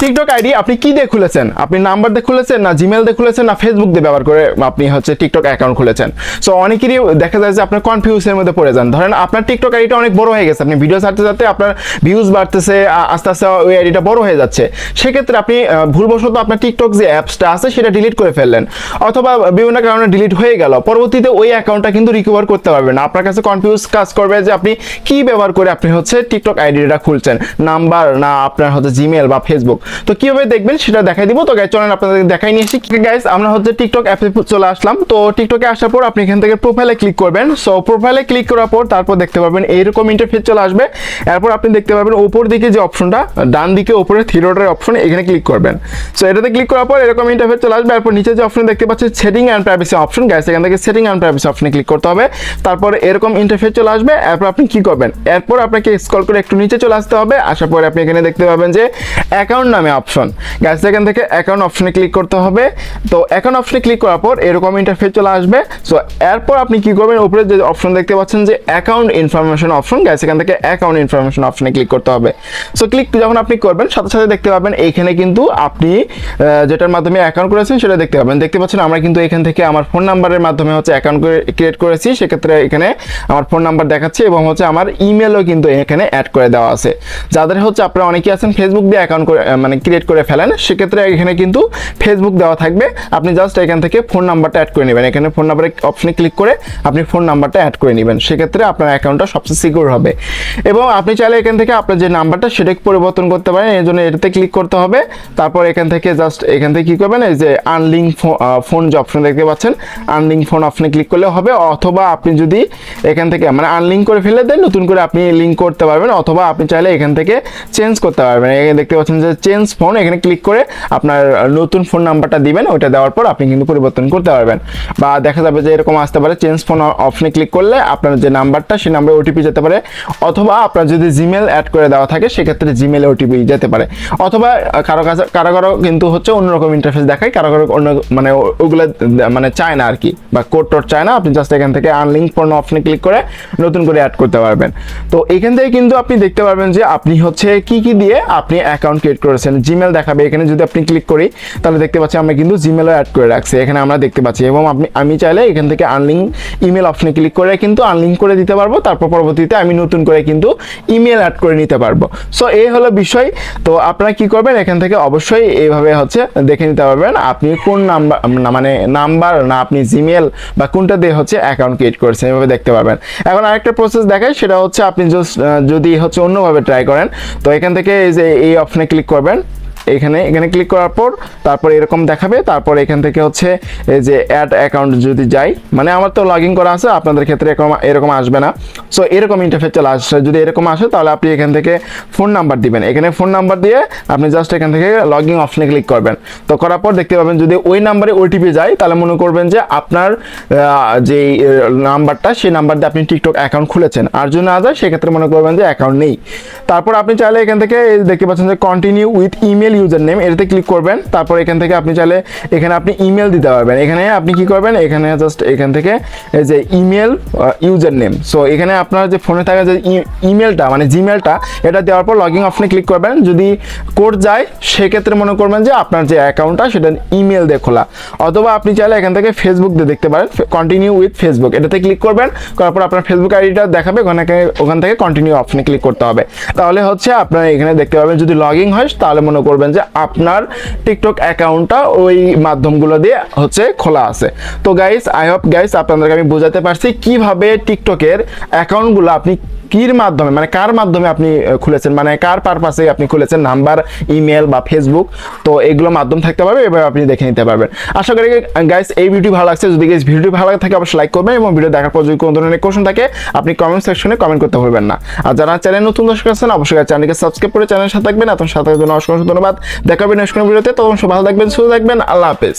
TikTok ID আপনি কি দিয়ে খুলেছেন? আপনি নাম্বার দিয়ে খুলেছেন, না জিমেল দিয়ে খুলেছেন, না ফেসবুক দিয়ে ব্যবহার করে আপনি হচ্ছে টিকটক অ্যাকাউন্ট খুলেছেন? সো অনেকেরই দেখা যায় যে আপনার কনফিউজের মধ্যে পড়ে যান। ধরেন আপনার টিকটক আইডিটা অনেক বড় হয়ে গেছে, আপনি ভিডিও ছাড়তে ছাড়তে আপনার ভিউজ বাড়তেছে, আস্তে আস্তে ওই আইডিটা বড় হয়ে যাচ্ছে। সেক্ষেত্রে আপনি ভুলবশত আপনার টিকটক যে অ্যাপসটা আছে সেটা ডিলিট করে ফেললেন, অথবা বিভিন্ন কারণে ডিলিট হয়ে গেল, পরবর্তীতে ওই অ্যাকাউন্টটা কিন্তু রিকভার করতে পারবেন না। আপনার কাছে কনফিউজ কাজ করবে যে আপনি কি ব্যবহার করে আপনি হচ্ছে টিকটক আইডিটা খুলছেন, নাম্বার না আপনার হচ্ছে জিমেল বা ফেসবুক। তো কিভাবে দেখবেন সেটা দেখাই দিব। তো গাইস চলেন আপনাদের দেখাই নিয়ে আসি। গাইস আমরা হচ্ছে টিকটক অ্যাপে চলে আসলাম। তো টিকটকে আসার পর আপনি এখান থেকে প্রোফাইলে ক্লিক করবেন। সো প্রোফাইলে ক্লিক করার পর তারপর দেখতে পাবেন এইরকম ইন্টারফেস চলে আসবে। এরপর আপনি দেখতে পাবেন উপর দিকে যে অপশনটা, ডান দিকে উপরে থ্রি ডটের অপশন, এখানে ক্লিক করবেন। সো এটাতে ক্লিক করার পর এরকম ইন্টারফেস চলে আসবে। এরপর নিচে যে অপশন দেখতে পাচ্ছেন setting and privacy option, guys এখান থেকে সেটিং অ্যান্ড প্রাইভেসি অপশনে ক্লিক করতে হবে। তারপর এরকম ইন্টারফেস চলে আসবে। এরপর আপনি কি করবেন, এরপর আপনাকে স্ক্রল করে একটু নিচে চলে আসতে হবে। আসার পরে আপনি এখানে দেখতে পাবেন যে অ্যাকাউন্ট নামে অপশন, গাইস এখান থেকে অ্যাকাউন্ট অপশনে ক্লিক করতে হবে। তো অ্যাকাউন্ট অপশনে ক্লিক করার পর এরকম ইন্টারফেস চলে আসবে। সো এরপর আপনি কি করবেন, উপরে যে অপশন দেখতে পাচ্ছেন যে অ্যাকাউন্ট ইনফরমেশন অপশন, গাইস এখান থেকে অ্যাকাউন্ট ইনফরমেশন অপশনে ক্লিক করতে হবে। সো ক্লিক যখন আপনি করবেন সাথে সাথে দেখতে পাবেন এইখানে কিন্তু আপনি যেটার মাধ্যমে অ্যাকাউন্ট করেছেন সেটা দেখতে পাবেন। দেখতে পাচ্ছেন আমরা কিন্তু এখান থেকে আমার ফোন নাম্বারের মাধ্যমে হচ্ছে অ্যাকাউন্ট ক্রিয়েট করেছি। সেক্ষেত্রে এখানে আমার ফোন নাম্বার দেখাচ্ছে এবং হচ্ছে আমার ইমেলও কিন্তু এখানে অ্যাড করে দেওয়া আছে। যাদের হচ্ছে আপনারা অনেকেই আছেন ফেসবুক দিয়ে অ্যাকাউন্ট মানে ক্রিয়েট করে ফেলেন, সেক্ষেত্রে এখানে কিন্তু ফেসবুক দেওয়া থাকবে। আপনি জাস্ট এখান থেকে ফোন নাম্বারটা অ্যাড করে নেবেন। এখানে ফোন নাম্বারের অপশনে ক্লিক করে আপনি ফোন নাম্বারটা অ্যাড করে নেবেন। সেক্ষেত্রে আপনার অ্যাকাউন্টটা সবচেয়ে সিকিউর হবে। এবং আপনি চাইলে এখান থেকে আপনার যে নাম্বারটা সেটাকে পরিবর্তন করতে পারেন। এই জন্য এটাতে ক্লিক করতে হবে। তারপর এখান থেকে জাস্ট এখান থেকে কী করবেন, এই যে আনলিঙ্ক ফোন যে অপশন দেখতে পাচ্ছেন, আনলিঙ্ক ফোন অপশনে ক্লিক করলে হবে। অথবা আপনি যদি এখান থেকে মানে আনলিঙ্ক করে ফেলে দেন, নতুন করে আপনি লিঙ্ক করতে পারবেন। অথবা আপনি চাইলে এখান থেকে চেঞ্জ করতে পারবেন। এখানে দেখতে পাচ্ছেন যে চেঞ্জ ফোন, এখানে ক্লিক করে আপনার নতুন ফোন নাম্বারটা দিবেন। ওইটা দেওয়ার পর আপনি কিন্তু পরিবর্তন করতে পারবেন। বা দেখা যাবে যে এরকম আসতে পারে, চেঞ্জ ফোন অপশনে ক্লিক করলে আপনার যে নাম্বারটা সেই নাম্বারে ওটিপি যেতে পারে। অথবা আপনার যদি জিমেল অ্যাড করে দেওয়া থাকে সেক্ষেত্রে জিমেলে ওটিপি যেতে পারে। অথবা কারো কারো কিন্তু হচ্ছে অন্যরকম ইন্টারফেস দেখায়, কারো অন্য মানে ওগুলো মানে চায় না আর কি, বা কোড টোড চায় না। আপনি জাস্ট এখান থেকে আনলিঙ্ক ফোন অপশনে ক্লিক করে নতুন করে অ্যাড করতে পারবেন। তো এখান থেকে কিন্তু আপনি দেখতে পারবেন যে আপনি হচ্ছে কি কি দিয়ে আপনি অ্যাকাউন্ট ক্রিয়েট করেছেন। জিমেল দেখাবে, এখানে যদি আপনি ক্লিক করি তাহলে দেখতে পাচ্ছি আমরা কিন্তু জিমেলও অ্যাড করে রাখছি, এখানে আমরা দেখতে পাচ্ছি। এবং আমি চাইলে এখান থেকে আনলিঙ্ক ইমেল অপশনে ক্লিক করে কিন্তু আনলিঙ্ক করে দিতে পারবো। তারপর পরবর্তীতে আমি নতুন করে কিন্তু ইমেল অ্যাড করে নিতে পারবো। সো এই হলো বিষয়। তো আপনারা কি করবেন, এখান থেকে অবশ্যই এইভাবে হচ্ছে দেখে নিতে পারবেন আপনি কোন নাম্বার মানে নাম্বার না আপনি জিমেল বা কোনটা দিয়ে হচ্ছে অ্যাকাউন্ট ক্রিয়েট করেছেন, এভাবে দেখতে পারবেন। এখন আরেকটা প্রসেস দেখায়, সেটা হচ্ছে আপনি যদি হচ্ছে অন্যভাবে ট্রাই করেন। তো এখান থেকে এই যে এই অপশনে ক্লিক করবেন, এখানে ক্লিক করার পর তারপর এরকম দেখাবে। তারপর এখান থেকে হচ্ছে এই যে অ্যাড অ্যাকাউন্ট যদি যাই, মানে আমার তো লগ ইন করা আছে, আপনাদের ক্ষেত্রে এরকম আসবে না। সো এরকম ইন্টারফেস চলে আসছে। যদি এরকম আসে তাহলে আপনি এখান থেকে ফোন নাম্বার দিবেন। এখানে ফোন নাম্বার দিয়ে আপনি জাস্ট এখান থেকে লগ ইন অপশনে ক্লিক করবেন। তো করার পর দেখতে পাবেন যদি ওই নাম্বারে ওটিপি যায় তাহলে মনে করবেন যে আপনার যে নাম্বারটা সেই নাম্বার দিয়ে আপনি টিকটক অ্যাকাউন্ট খুলেছেন। আর যদি না যায় সেক্ষেত্রে মনে করবেন যে অ্যাকাউন্ট নেই। তারপর আপনি চাইলে এখান থেকে দেখতে পাচ্ছেন যে continue with email user name, এটাতে ক্লিক করবেন। তারপর এখান থেকে আপনি চাইলে এখানে আপনি ইমেল দিতে পারবেন। এখানে আপনি কি করবেন, এখানে জাস্ট এখান থেকে এই যে ইমেল ইউজার নেম, সো এখানে আপনার যে ফোনে থাকা যে ইমেলটা মানে জিমেলটা, এটা দেওয়ার পর লগইন অপশনে ক্লিক করবেন। যদি কোড যায় সেক্ষেত্রে মনে করবেন যে আপনার যে অ্যাকাউন্টটা সেটা ইমেল দিয়ে খোলা। অথবা আপনি চাইলে এখান থেকে ফেসবুক দিয়ে দেখতে পারেন, কন্টিনিউ উইথ ফেসবুক, এটাতে ক্লিক করবেন। করার পর আপনার ফেসবুক আইডিটা দেখাবে, ওখান থেকে কন্টিনিউ অপশনে ক্লিক করতে হবে। তাহলে হচ্ছে আপনারা এখানে দেখতে পাবেন যদি লগ ইন হয় তাহলে মনে করবেন যে আপনার টিকটক অ্যাকাউন্টটা ওই মাধ্যমগুলো দিয়ে হচ্ছে খোলা আছে। তো গাইস আই হোপ গাইস আপনাদেরকে আমি বোঝাতে পারছি কিভাবে টিকটকের অ্যাকাউন্টগুলো আপনি কির মাধ্যমে মানে কার মাধ্যমে আপনি খুলেছেন, মানে কার পারপাসে আপনি খুলেছেন, নাম্বার, ইমেল বা ফেসবুক। তো এগুলো মাধ্যম থাকতে পারবে, এভাবে আপনি দেখে নিতে পারবেন। আশা করি গাইস এই ভিডিও ভালো লাগছে। যদি গাইস ভিডিও ভালো লাগে থাকে অবশ্যই লাইক করবেন এবং ভিডিও দেখার পর যদি কোনো ধরনের কোশ্চেন থাকে আপনি কমেন্ট সেকশনে কমেন্ট করতে ভুলবেন না। আর যারা চ্যানেল নতুন দর্শক আছেন অবশ্যই চ্যানেলকে সাবস্ক্রাইব করে চ্যানেলের সাথে থাকবেন। আপনার সাথে জন্য অসংখ্য ধন্যবাদ। দেখা হবে নেক্সট কোনো ভিডিওতে। তখন সব ভালো থাকবেন, সুস্থ থাকবেন। আল্লাহ হাফেজ।